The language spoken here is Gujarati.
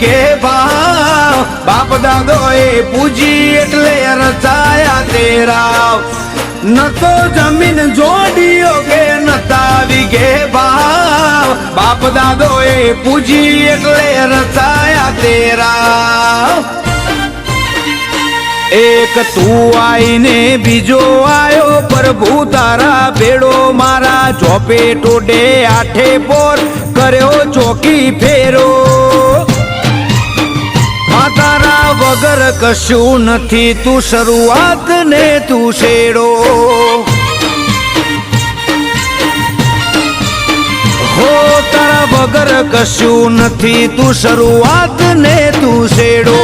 વિઘે ભાવ બાપ દાદો એ પૂજી એટલે રચાયા તેરાવ ન તો જમીન જોડીઓ કે નતા વિઘે ભાવ બાપ દાદો એ પૂજી એટલે રચાયા તેરાવ એક તું આઈને બીજો આયો પ્રભુ તારા ભેડો મારા ચોપે ટોડે આઠે પોર કર્યો ચોકી ફેરો તારા વગર કશું નથી તું શરૂઆત ને તું શેડો હો તારા વગર કશું નથી તું શરૂઆત ને તું શેડો